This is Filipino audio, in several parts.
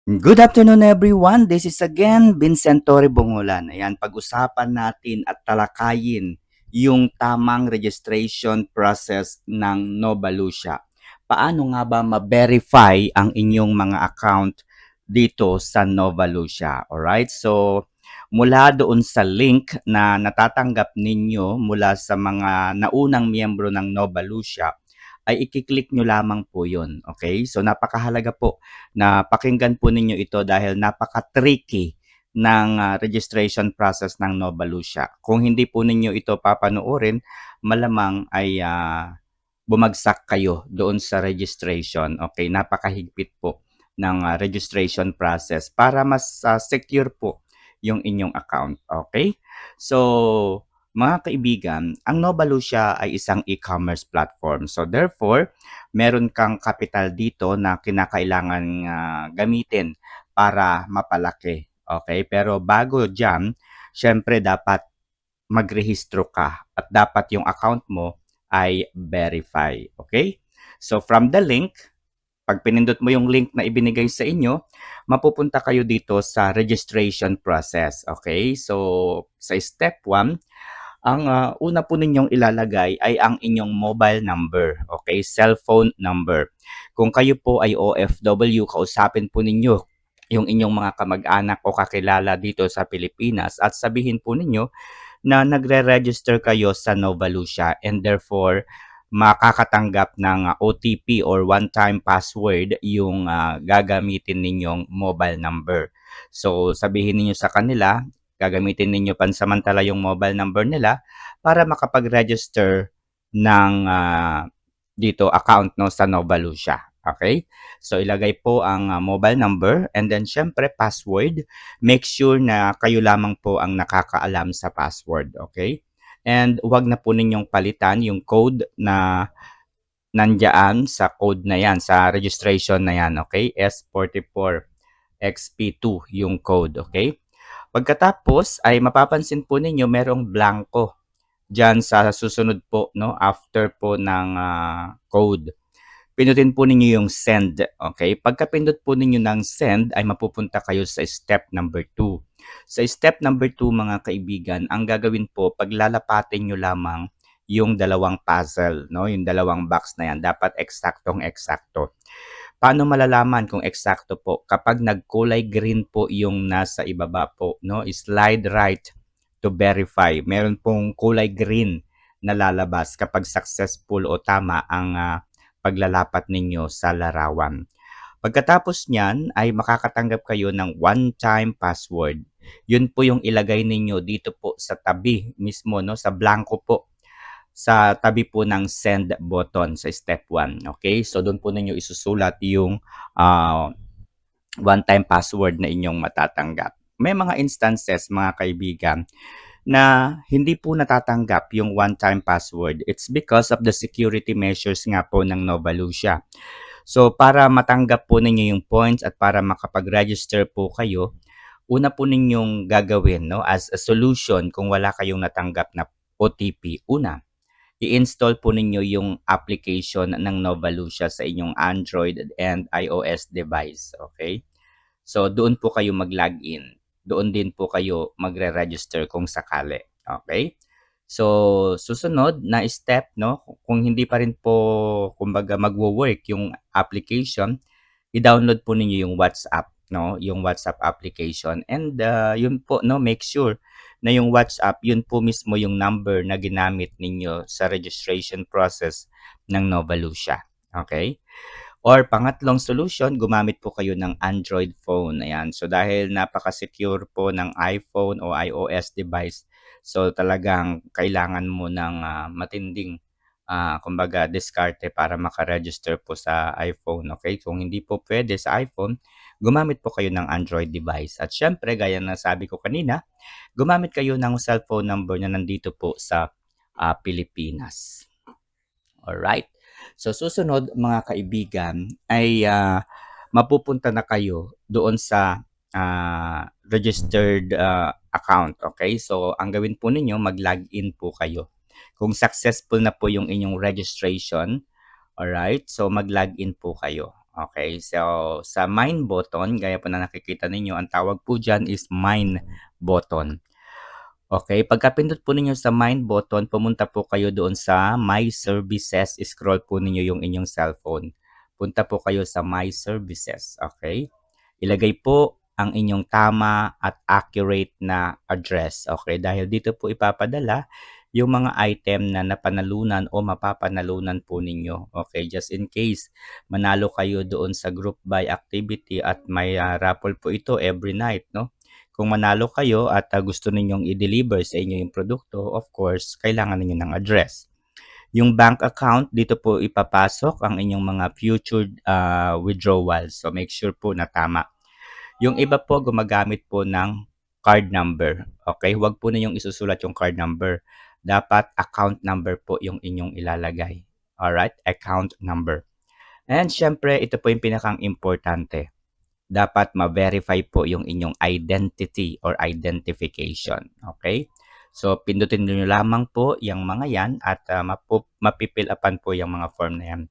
Good afternoon everyone. This is again Vincent Torre Bongolan. Ayan, pag-usapan natin at talakayin yung tamang registration process ng Novalucia. Paano nga ba ma-verify ang inyong mga account dito sa Novalucia? Alright, so mula doon sa link na natatanggap ninyo mula sa mga naunang miyembro ng Novalucia, ay i-click nyo lamang po yun. Okay? So napakahalaga po na pakinggan po ninyo ito dahil napaka-tricky ng registration process ng Novalucia. Kung hindi po ninyo ito papanoorin, malamang ay bumagsak kayo doon sa registration. Okay, napakahigpit po ng registration process para mas secure po yung inyong account. Okay? So, mga kaibigan, ang Novalucia ay isang e-commerce platform. So therefore, meron kang capital dito na kinakailangan gamitin para mapalaki. Okay? Pero bago diyan, syempre dapat magrehistro ka at dapat yung account mo ay verify. Okay? So from the link, pag pinindot mo yung link na ibinigay sa inyo, mapupunta kayo dito sa registration process. Okay? So sa step 1, ang una po ninyong ilalagay ay ang inyong mobile number, okay? Cellphone number. Kung kayo po ay OFW, kausapin po ninyo yung inyong mga kamag-anak o kakilala dito sa Pilipinas at sabihin po ninyo na nagre-register kayo sa Novalucia and therefore makakatanggap ng OTP or one-time password yung gagamitin ninyong mobile number. So sabihin niyo sa kanila, gagamitin ninyo pansamantala yung mobile number nila para makapag-register ng dito account no sa Novalucia. Okay? So ilagay po ang mobile number and then syempre password. Make sure na kayo lamang po ang nakakaalam sa password. Okay? And huwag na po ninyong palitan yung code na nandiyan sa code na yan, sa registration na yan. Okay? S44XP2 yung code. Okay? Pagkatapos ay mapapansin po ninyo merong blanco diyan sa susunod po no after po ng code. Pindutin po ninyo yung send, okay? Pagka-pindot po ninyo ng send ay mapupunta kayo sa step number 2. Sa step number 2 mga kaibigan, ang gagawin po paglalapatin nyo lamang yung dalawang puzzle, no? Yung dalawang box na yan, dapat eksaktong-eksakto. Paano malalaman kung eksakto po? Kapag nagkulay green po yung nasa ibaba po, no? Slide right to verify. Meron pong kulay green na lalabas kapag successful o tama ang paglalapat ninyo sa larawan. Pagkatapos niyan ay makakatanggap kayo ng one-time password. Yun po yung ilagay ninyo dito po sa tabi mismo, no? Sa blanco po sa tabi po ng send button sa step 1. Okay? So, doon po ninyo isusulat yung one-time password na inyong matatanggap. May mga instances, mga kaibigan, na hindi po natatanggap yung one-time password. It's because of the security measures nga po ng Novalucia. So, para matanggap po ninyo yung points at para makapag-register po kayo, una po ninyong gagawin no, as a solution kung wala kayong natanggap na OTP. Una, i-install po ninyo yung application ng Novalucia sa inyong Android and iOS device. Okay? So, doon po kayo mag-login. Doon din po kayo magre-register kung sakali. Okay? So, susunod na step, no? Kung hindi pa rin po, kumbaga, magwo-work yung application, i-download po ninyo yung WhatsApp, no? Yung WhatsApp application. And yun po, no? Make sure na yung WhatsApp, yun po mismo yung number na ginamit ninyo sa registration process ng Novalucia. Okay? Or pangatlong solution, gumamit po kayo ng Android phone. Ayan. So dahil napaka-secure po ng iPhone o iOS device, so talagang kailangan mo ng matinding kumbaga diskarte para maka-register po sa iPhone. Okay? Kung hindi po pwede sa iPhone, gumamit po kayo ng Android device. At syempre, gaya na sabi ko kanina, gumamit kayo ng cellphone number na nandito po sa Pilipinas. Alright. So susunod mga kaibigan ay mapupunta na kayo doon sa registered account. Okay? So ang gawin po ninyo, mag-login po kayo. Kung successful na po yung inyong registration, alright, so mag-login po kayo. Okay, so sa mine button, gaya po na nakikita ninyo, ang tawag po dyan is mine button. Okay, pagkapindot po ninyo sa mine button, pumunta po kayo doon sa My Services. Scroll po ninyo yung inyong cellphone. Punta po kayo sa My Services. Okay? Ilagay po ang inyong tama at accurate na address. Okay? Dahil dito po ipapadala yung mga item na napanalunan o mapapanalunan po ninyo. Okay? Just in case manalo kayo doon sa group buy activity at may raffle po ito every night, no? Kung manalo kayo at gusto ninyong i-deliver sa inyo yung produkto, of course, kailangan ninyo ng address. Yung bank account, dito po ipapasok ang inyong mga future withdrawals. So make sure po na tama. Yung iba po gumagamit po ng card number. Okay? Huwag po ninyong isusulat yung card number. Dapat account number po yung inyong ilalagay. Alright? Account number. And syempre, ito po yung pinakang importante. Dapat ma-verify po yung inyong identity or identification. Okay? So, pindutin nyo lamang po yung mga yan at mapipill upan po yung mga form na yan.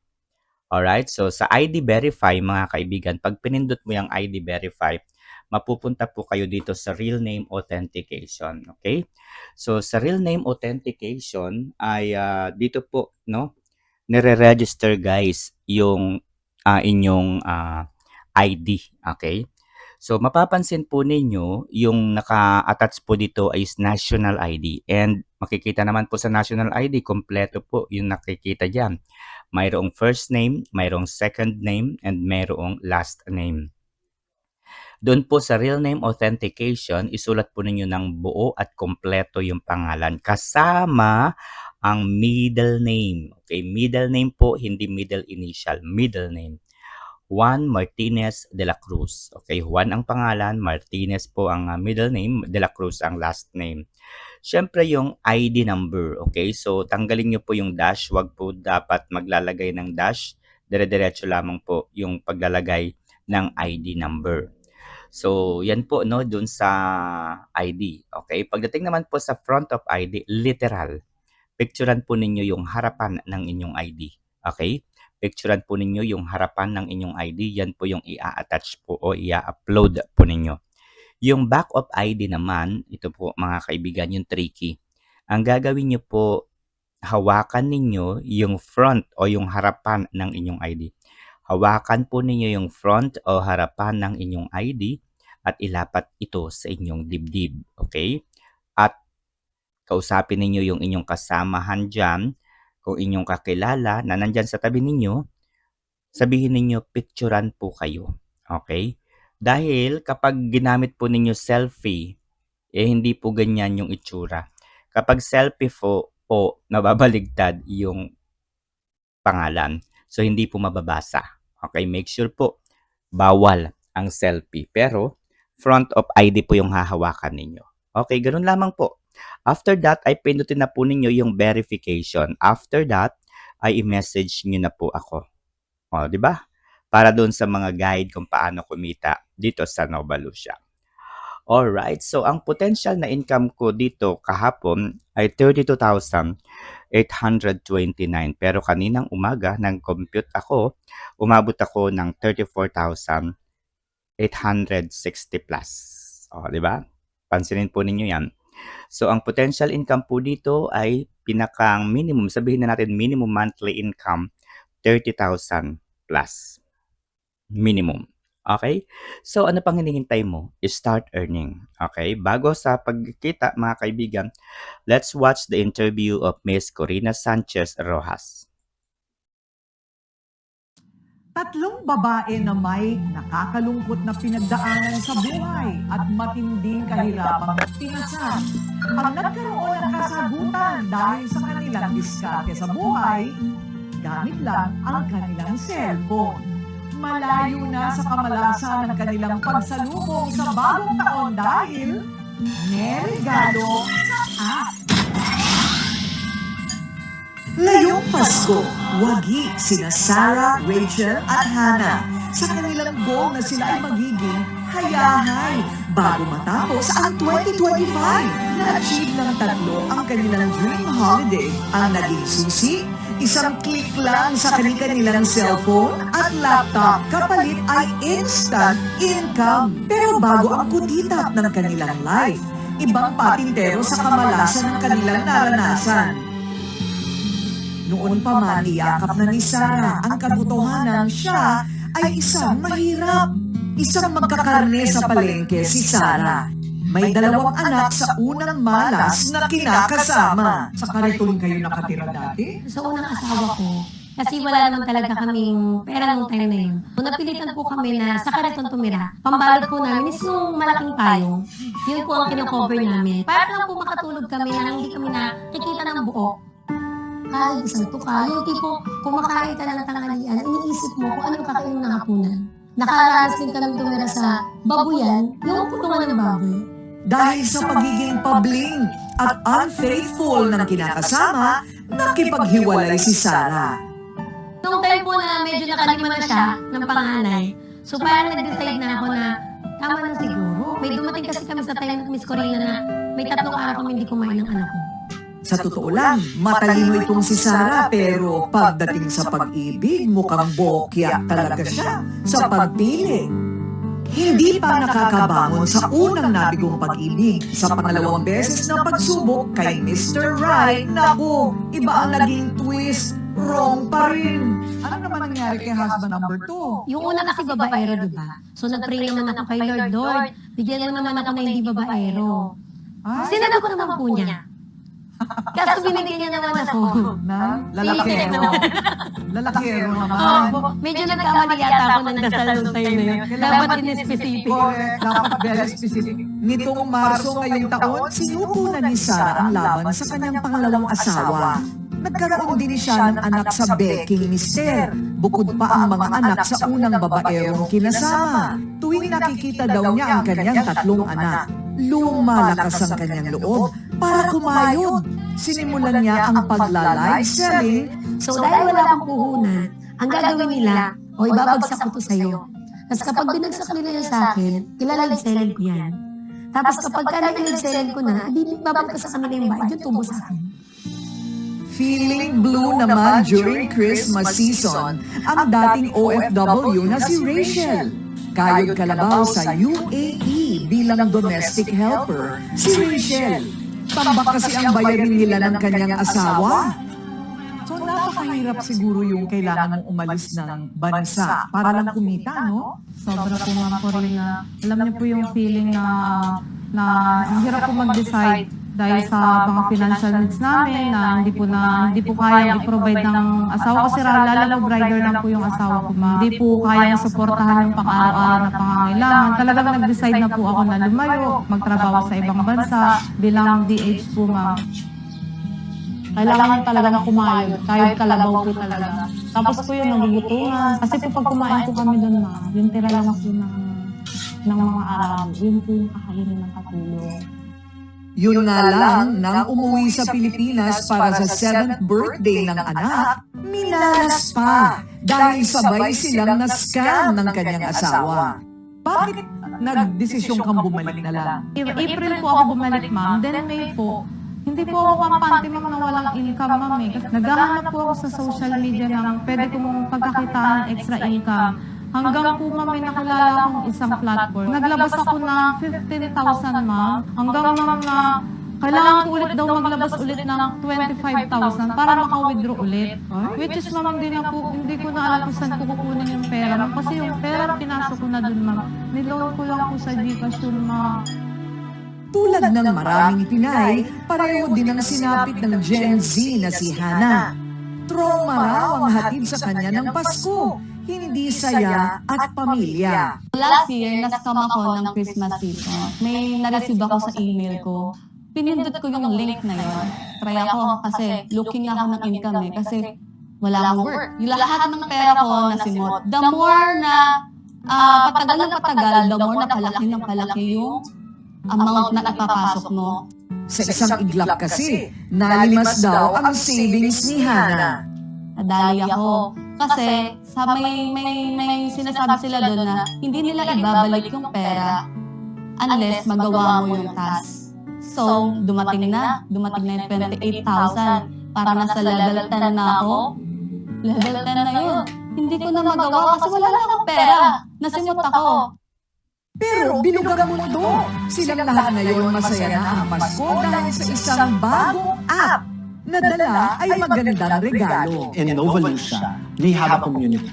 Alright? So, sa ID Verify, mga kaibigan, pag pinindot mo yung ID Verify, mapupunta po kayo dito sa Real Name Authentication. Okay? So, sa Real Name Authentication ay dito po, no? Nire-register guys yung inyong ID. Okay? So, mapapansin po ninyo, yung naka-attach po dito is National ID. And makikita naman po sa National ID, kompleto po yung nakikita dyan. Mayroong first name, mayroong second name, and mayroong last name. Doon po sa Real Name Authentication, isulat po ninyo ng buo at kompleto yung pangalan kasama ang middle name. Okay, middle name po, hindi middle initial, middle name. Juan Martinez de la Cruz. Okay, Juan ang pangalan, Martinez po ang middle name, de la Cruz ang last name. Siyempre yung ID number, okay? So tanggalin niyo po yung dash, wag po dapat maglalagay ng dash. Dire-diretso lamang po yung paglalagay ng ID number. So yan po no dun sa ID, okay? Pagdating naman po sa front of ID, literal. Picturean po ninyo yung harapan ng inyong ID, okay? Picturean po ninyo yung harapan ng inyong ID, yan po yung i-attach po o i-upload po ninyo. Yung back of ID naman, ito po mga kaibigan, yung tricky. Ang gagawin nyo po, hawakan ninyo yung front o yung harapan ng inyong ID. Hawakan po ninyo yung front o harapan ng inyong ID at ilapat ito sa inyong dibdib. Okay? At kausapin ninyo yung inyong kasamahan dyan, kung inyong kakilala na nandyan sa tabi ninyo, sabihin ninyo, picturean po kayo. Okay? Dahil kapag ginamit po ninyo selfie, hindi po ganyan yung itsura. Kapag selfie po nababaligtad yung pangalan. So, hindi po mababasa. Okay? Make sure po, bawal ang selfie. Pero, front of ID po yung hahawakan ninyo. Okay, ganun lamang po. After that, ay pindutin na po ninyo yung verification. After that, ay i-message nyo na po ako. O, di ba? Para doon sa mga guide kung paano kumita dito sa Nova Lucia. Alright, so ang potential na income ko dito kahapon ay 32,829. Pero kaninang umaga, nang compute ako, umabot ako ng 34,860 plus. O, di ba? Pansinin po ninyo yan. So, ang potential income po dito ay pinakang minimum, sabihin na natin minimum monthly income, 30,000 plus. Minimum. Okay? So, ano pang hinihintay mo? Start earning. Okay? Bago sa pagkita, mga kaibigan, let's watch the interview of Miss Corina Sanchez Rojas. Tatlong babae na may nakakalungkot na pinagdaanan sa buhay at matinding kahirapang tinasan ang nagkaroon ng kasagutan dahil sa kanilang diskarte sa buhay, gamit lang ang kanilang cellphone. Malayo na sa kamalasan ng kanilang pagsalubong sa bagong taon dahil may regalo sa app. Ngayong Pasko, wagi sina Sarah, Rachel at Hannah sa kanilang goal na sila ay magiging hayahay bago matapos ang 2025. Na-achieve ng tatlo ang kanilang dream holiday. Ang naging susi, Isang click lang sa kanilang cellphone at laptop, kapalit ay instant income. Pero bago ang kutitap ng kanilang life, ibang patintero sa kamalasan ng kanilang naranasan. Noon pa man niyakap na ni Sarah ang katotohanan, siya ay isang mahirap. Isang magkakarne sa palengke si Sarah. May 2 anak sa unang malas na kinakasama. Sa kariton kayo nakatira dati? Sa unang asawa ko, kasi wala naman talaga kaming pera nung time na yun. Napilitan po kami na sa kariton tumira. Pambalot po namin is yung malaking payong. Yun po ang kinocover namin. Para lang po makatulog kami na hindi kami nakikita ng buo. Kahit isang tuka, yung tipo kumakain ka ng tanghalian, iniisip mo kung anong kakainin ng hapunan. Nakaranas din kami tumira sa babuyan, yung kulungan ng baboy. Dahil sa pagiging pabling at unfaithful ng kinakasama, nakipaghiwalay si Sarah. Nung time po na medyo nakalima na siya ng panganay, so parang nag-decide na ako na tama na siguro. May dumating kasi kami sa time ng Miss Corina na may 3 araw kami hindi kumain ng anak ko. Sa totoo lang, matalino itong si Sarah, pero pagdating sa pag-ibig, mukhang bokya talaga siya sa pagpili. Hindi pa nakakabangon sa unang nabigong pag-ibig. Sa pangalawang beses na pagsubok kay Mr. Right, naku, iba ang naging twist. Wrong pa rin. Ano naman nangyari kay husband number 2? Yung una kasi babaero, diba? So nag-pray naman ako kay Lord, Lord, bigyan mo naman ako na hindi babaero. Sinagot ko naman po niya. Kaso binigyan niya naman ako. Na? Lalakero. Lalakero naman. Medyo nagkamali yata ako ng dasal nung time na yun. Dapat in-specific. Correct. Dapat very specific. Nitong Marso ngayong taon, sinuko na ni Sarah ang laban sa kanyang pangalawang asawa. Nagkaroon din siya ng anak sa Beking Mister. Bukod pa ang mga anak sa unang babaerong kinasama. Tuwing nakikita daw niya ang kanyang 3 anak, lumalakas ang kanyang loob para kumayod. Sinimulan niya ang pagla-live selling. So dahil wala akong puhunan, ang gagawin nila, o ibabagsak ko to sa'yo. Tapos kapag binagsak nila yan sa akin, ilalive selling ko yan. Tapos kapag ka-live selling ko na, ibibabalik ko sa kanila yung bayad, yung tubo sa akin. Feeling blue naman during Christmas season ang dating OFW na si Rachel. Kayod kalabaw sa UAE bilang domestic helper si Rachel. Tambak kasi ang bayarin nila ng kanyang asawa. So napakahirap siguro yung kailangan mong umalis ng bansa para lang kumita, no? Sobra po ma'am po rin na, alam niyo po yung feeling na ang hirap po mag-decide dahil sa mga financial needs namin na hindi po kaya i-provide ng asawa kasi lalo brider lang po yung asawa ko ma'am. Hindi po kaya suportahan yung pang-araw-araw na pangangailangan. Talagang nag-decide na po ako na lumayo, magtrabaho sa ibang bansa bilang DH po ma'am. Kailangan talagang kumayod. Kayod kalabaw po talaga. Tapos po yun, nagugutungan. Kasi po pag kumain po kami doon ma'am, yung tira lang po ng mga araw, yun po yung kakainin ng katulong. Yun nga lang, nang umuwi sa Pilipinas para sa 7th birthday ng anak, minalas pa dahil sabay silang na-scam ng kanyang asawa. Bakit nagdesisyon kang bumalik na lang? April po ako bumalik ma'am, then May po. Hindi po ako kampante ma'am na walang income ma'am eh. Kasi naghahanap po ako sa social media ng pwede kong pagkakitaan extra income. Hanggang po ma'am may nakilala akong isang platform. Naglabas ako ng 15,000 ma'am. Hanggang ma'am na kailangan ko ulit daw maglabas ulit ng 25,000 para maka-withdraw ulit. Which is ma'am hindi ko na alam kung saan ko kukunin yung pera ma'am. Kasi yung pera pinasok ko na dun ma'am. Niloan ko lang po sa Gcash yung mga Tulad ng maraming Pinay, pareho din ang sinapit ng Gen Z na si Hana. Trauma raw ang hatid sa kanya ng Pasko, hindi saya at pamilya. Last year, na-scam ako ng Christmas season. May na-receive ako sa email ko. Pinindot ko yung link na yun. Try ako kasi looking ako ng income eh. Kasi wala akong work. Yung lahat ng pera ko nasimot. The more na patagal ng patagal, the more na palaki yung amount na ipapasok mo. Sa isang iglap kasi, nalimas daw ang savings ni Hana. Nadali ako. Kasi sa may sinasabi sila doon na hindi nila ibabalik yung pera unless magawa mo yung task. So, dumating na yung 28,000. Para nasa level 10 na ako. Level 10 na yun. Hindi ko na magawa kasi wala na akong pera. Nasimot ako. Pero binugang mundo, silang lahat ngayon masaya na ang Pasko dahil sa isang bagong app na dala ay magandang regalo. In Novalucia, we have a community.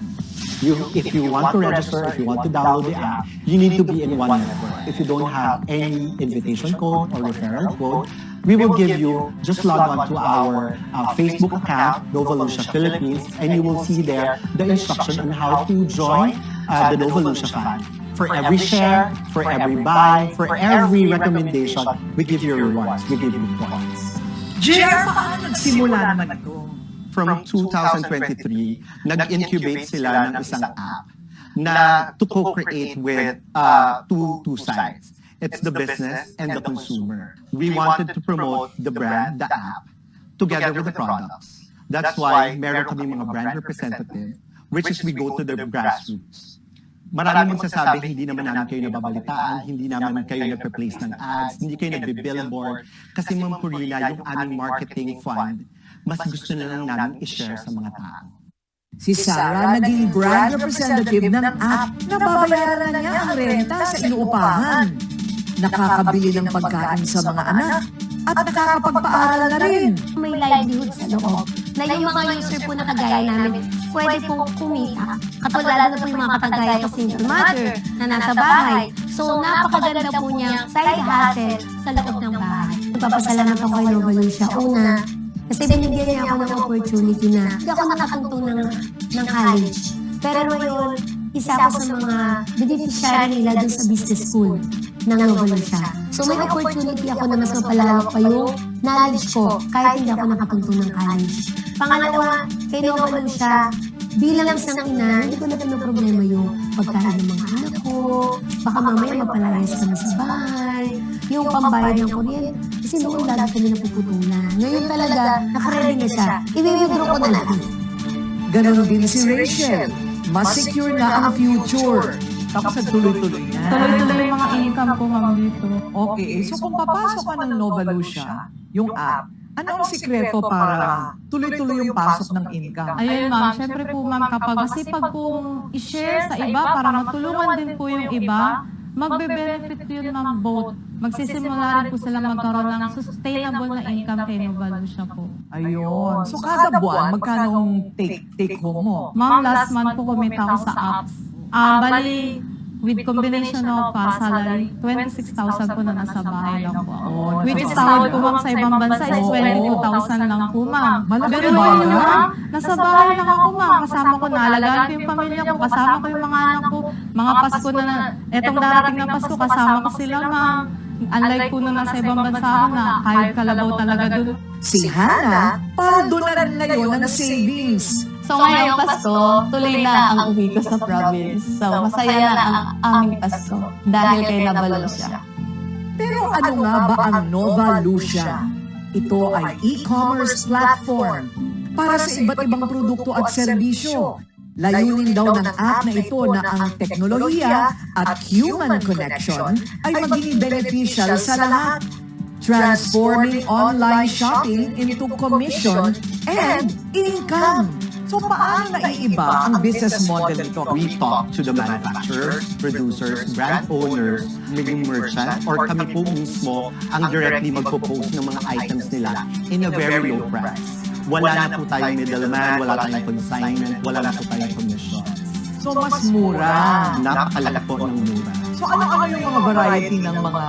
If you want to register, if you want to download the app, you need to be in one network. If you don't have any invitation code or referral code, we will give you, just log on to our Facebook account, Novalucia Philippines, and you will see there the instruction on how to join the Novalucia Fund. For every share, for every buy, for every recommendation, we give you rewards, we give you points. JR, paano nagsimula naman ito? From 2023, nag-incubate sila ng isang app na to co-create with two sides. It's the business and the consumer. We wanted to promote the brand, the app, together with the products. That's why meron kami mga brand representative, which is we go to the grassroots. Maraming magsasabi, hindi naman namin kayo nababalitaan, hindi naman kayo nagpe-place ng ads, hindi kayo nagbe-billboard. Kasi Ma'am Corina, yung aming marketing fund, mas gusto na lang namin i-share sa mga tao. Si Sarah naging brand representative ng app. Nababayaran na niya ang renta sa inuupahan. Nakakabili ng pagkain sa mga anak at nakakapagpaaral na rin. May livelihood sa loob na yung mga user po na kagaya namin pwede pong kumita. Katulad na po yung mga katagaya ko single mother na nasa bahay. So napakaganda po niya side hustle sa loob ng bahay. Nagpapasalamat ako kay Novalucia. Una, kasi binigyan niya ako ng opportunity na hindi ako nakatungtong ng college. Pero ngayon, isa ako sa mga beneficiary nila dun sa business school ng Novalucia. So may opportunity ako na mas mapalawak pa yung knowledge ko kahit hindi ako nakatungtong ng college. Pangalawa, kay Novalucia, bilang isang ina, hindi ko na problema yung pagkain ng mga anak ko. Baka mamaya mapalayas kami sa bahay. Yung pambayad ng kuryente. Kasi noon lagi kami napuputulan. Ngayon talaga, nakaready na siya. I-withdraw ko na lang. Ganon din si Rachel. Mas secure na ang future. Tapos tuloy-tuloy na. Tuloy-tuloy yung mga income ko, ma'am, dito. Okay, so kung papasok ka ng Novalucia, yung app, ano ang sikreto para tuloy-tuloy yung pasok ng income? Ayun, ma'am. Siyempre po, ma'am, kapag po i-share sa iba para matulungan din po yung iba, magbe-benefit yun, ma'am, both. Magsisimula rin po sila magkaroon ng sustainable na income kay Novalucia po. Ayun. So kada buwan, magkano ang take home mo? Ma'am, last month po kumita ako sa apps. Bali, with combination of salary, 26,000 po na nasa bahay lang po ako. Which is sahod ko, ma'am, sa ibang bansa is 22,000 lang po, ma'am. Malaki Pero ba yun, yan? ma'am, nasa bahay lang ako, ma'am. Kasama ko, naalagaan ko yung pamilya ko, kasama ko yung mga anak ko. Mga Pasko na, etong darating na Pasko, kasama ko sila, ma'am. Unlike po nung nasa ibang bansa ako na kahit kalabaw talaga doon. Si Hannah, paldo na rin ngayon ng savings. So ngayong Pasko, tuloy na ang uwi ko sa province. So masaya na ang aming Pasko dahil kay Novalucia. Pero ano nga ba ang Novalucia? Ito ay e-commerce platform para sa iba't ibang produkto at serbisyo. Layunin daw ng app na ito na ang teknolohiya at human connection ay maging beneficial sa lahat, transforming online shopping into commission and income. So paano naiiba ang business model nito? We talk to the manufacturers, producers, brand owners, maging merchant, or kami po mismo ang directly magpo-post ng mga items nila in a very low price. Wala na po tayong middleman, wala tayong consignment, wala na po tayong commission. So mas mura. Napakalaki po ng mura. So ano-ano yung mga variety ng mga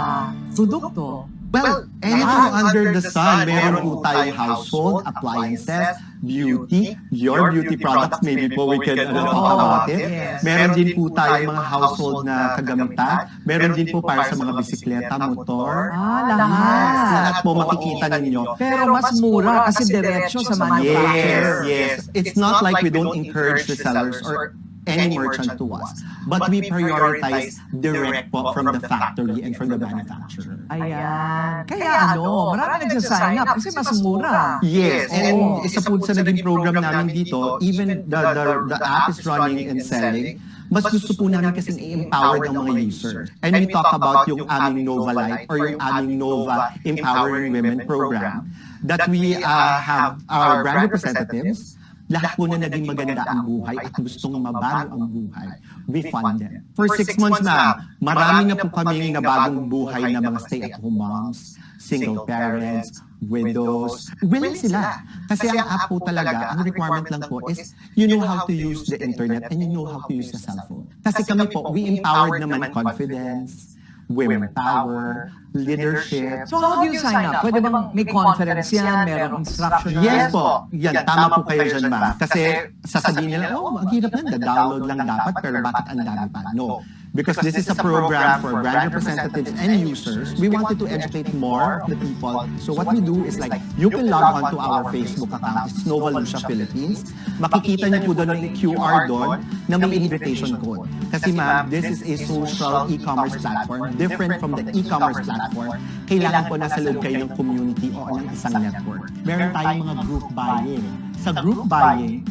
produkto? Well, anything under the sun, meron po tayong household, appliances, beauty, your beauty products, maybe po we can talk about it. Yes. Meron din po tayong mga household na kagamitan. Meron din po para sa mga bisikleta, motor. Lahat. Lahat po makikita ninyo. Pero mas mura kasi diretso sa manufacturer. Yes. It's not like we don't encourage the sellers or any merchant to us. But we prioritize direct po from the factory and from the manufacturer. Ayan. Kaya marami nagsasign up kasi mas mura. Yes, and isa po sa naging program namin dito, even the app is running and selling, mas gusto po namin kasing i-empower ng mga user. And we talk about yung aming Nova Light or yung aming Nova Empowering Women program that we have our brand representatives. Lahat po na naging maganda ang buhay at gustong mabago ang buhay, we fund them. For 6 months na, marami na po kaming nabagong buhay na mga stay-at-home moms, single parents, widows. Willing sila. Kasi ang app po talaga, ang requirement lang po is you know how to use the internet and you know how to use the cellphone. Kasi kami po, we empowered naman confidence, women power, leadership. So how do you sign up? Pwede bang may conference yan, merong instruction? Yes po. Yan, tama po kayo dyan, ma'am. Kasi sasabihin nila, oh, ang hirap na, download lang dapat, pero bakit ang dami pa? No. Because this is a program for brand representatives and users. We wanted to educate more of the people. So what we do is like, you can log on to our Facebook account. It's Nova Lucia Philippines. Makikita niyo po doon yung QR doon na may invitation code. Kasi ma'am, this is a social e-commerce platform, different from the e-commerce platform. Kailangan po nasa loob kayo ng community o ng isang network. Meron tayong mga group buying. Sa group buying,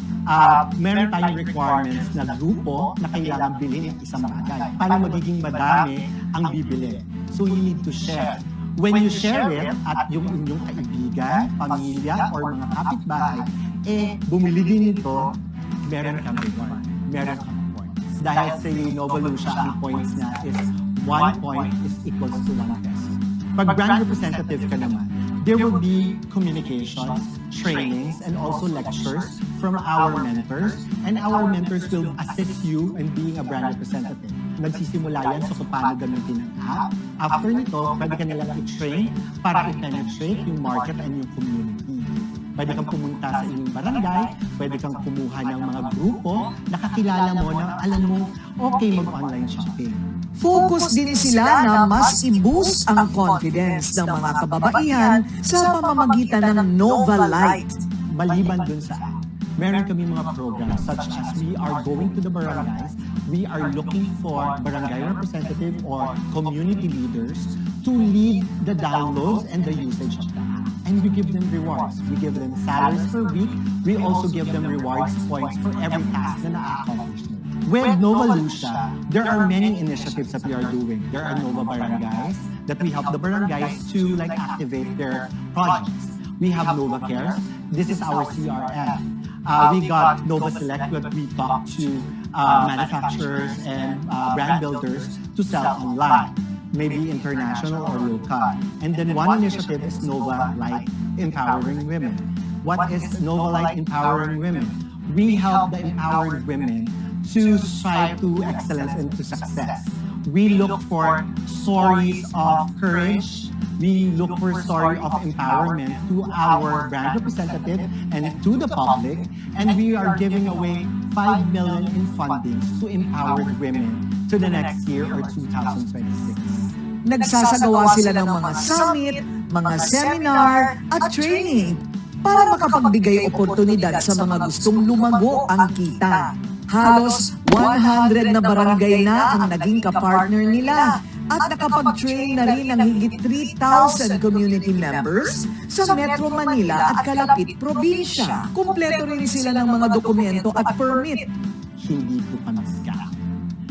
meron tayong requirements na grupo na kailangan bilhin ng isang bagay. Para magiging madami ang bibili. So you need to share. When you share it at yung inyong kaibigan, pamilya, or mga kapitbahay, bumili din ito, meron kang reward. Meron kang points. Dahil sa Nova Lucia, ang points na is 1 point is equals to 1 peso. Pag brand representative ka naman, there will be communications, trainings, and also lectures from our mentors. And our mentors will assist you in being a brand representative. Nagsisimula yan sa kung paano gamitin ang app. After nito, pwede ka nilang i-train para i-penetrate yung market and yung community. Pwede kang pumunta sa inyong barangay, pwede kang kumuha ng mga grupo, nakakilala mo na alam mo, okay mag-online shopping. Focus din sila na mas i-boost ang confidence ng mga kababaihan sa pamamagitan ng Nova Light. Maliban dun sa app, meron kami mga programs such as we are going to the barangays, we are looking for barangay representative or community leaders to lead the downloads and the usage of the app. And we give them rewards. We give them salaries per week. We also give them rewards points for every task na na-accomplish. With Nova Lucia, there are many initiatives that we are doing. There are Nova Barangays that we help the barangays to like activate their projects. We have Nova Care. This is our CRM. We got Nova Select, where we talk to manufacturers and brand builders to sell online, maybe international or local. And then one initiative is Nova Light Empowering Women. What is Nova Light Empowering Women? We help the empowered women to strive to excellence and to success. We look for stories of courage. We look for a story of empowerment to our brand representative and to the public. And we are giving away 5 million in funding to empowered women to the next year or 2026. Nagsasagawa sila ng mga summit, mga seminar, at training para makapagbigay oportunidad sa mga gustong lumago ang kita. Halos 100 na barangay na ang naging kapartner nila at nakapag-train na rin ng higit 3,000 community members sa Metro Manila at kalapit probinsya. Kumpleto rin sila ng mga dokumento at permit. Hindi po kami scam.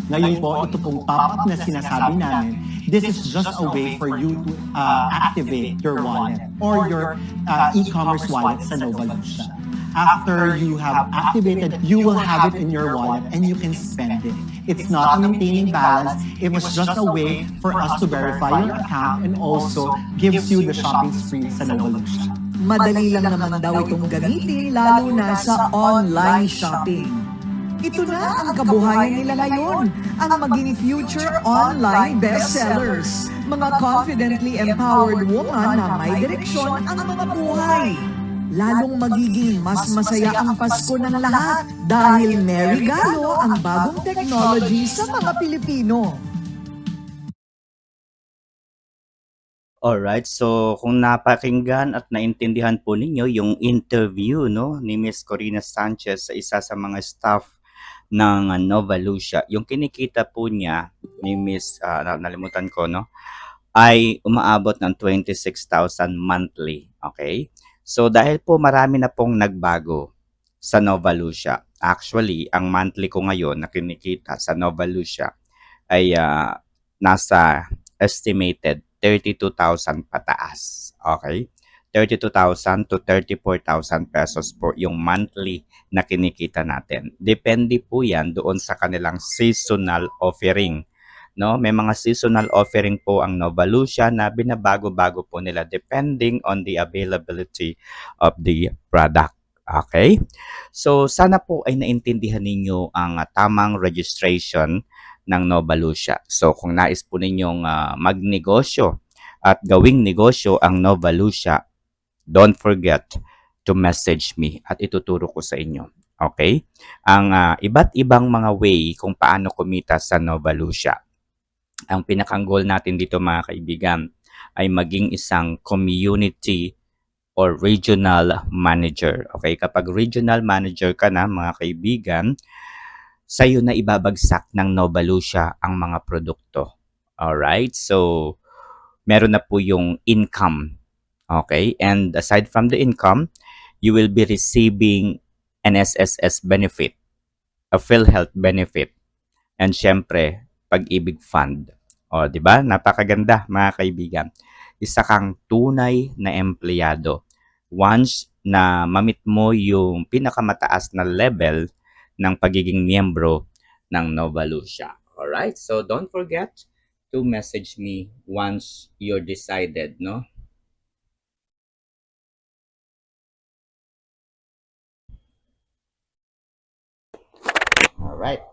Ngayon po, ito pong pop-up na sinasabi namin, this is just a way for you to activate your wallet or your e-commerce wallet sa Nova Lucia. After you have activated, you will have it in your wallet and you can spend it. It's not a maintaining balance. It was just a way for us to verify your account and also gives you the shopping spree sa Nova Lucia. Madali lang naman daw itong gamitin lalo na sa online shopping. Ito na ang kabuhayan nila ngayon, ang maging future online bestsellers. Mga confidently empowered woman na may direksyon ang mga buhay. Lalong magiging mas masaya ang Pasko ng lahat dahil may regalo ang bagong technology sa mga Pilipino. Alright, so kung napakinggan at naintindihan po ninyo yung interview ni Miss Corina Sanchez sa isa sa mga staff ng Nova Lucia, yung kinikita po niya ni Miss, nalimutan ko, ay umaabot ng 26,000 monthly. Okay? So dahil po marami na pong nagbago sa Nova Lucia, Actually, ang monthly ko ngayon na kinikita sa Nova Lucia ay nasa estimated 32,000 pataas. Okay? 32,000 to 34,000 pesos po yung monthly na kinikita natin. Depende po yan doon sa kanilang seasonal offering. No, may mga seasonal offering po ang Nova Lucia na binabago-bago po nila depending on the availability of the product. Okay? So, sana po ay naintindihan ninyo ang tamang registration ng Nova Lucia. So, kung nais po ninyong magnegosyo at gawing negosyo ang Nova Lucia, don't forget to message me at ituturo ko sa inyo. Okay? Ang iba't ibang mga way kung paano kumita sa Nova Lucia. Ang pinakang goal natin dito mga kaibigan ay maging isang community or regional manager. Okay, kapag regional manager ka na mga kaibigan, sa'yo na ibabagsak ng Nova Lucia ang mga produkto. Alright, so meron na po yung income. Okay, and aside from the income, you will be receiving an SSS benefit, a PhilHealth benefit, and syempre, Pag-ibig Fund. O, di ba? Napakaganda, mga kaibigan. Isa kang tunay na empleyado. Once na mamit mo yung pinakamataas na level ng pagiging miyembro ng Nova Lucia. Alright? So, don't forget to message me once you're decided, no? Alright.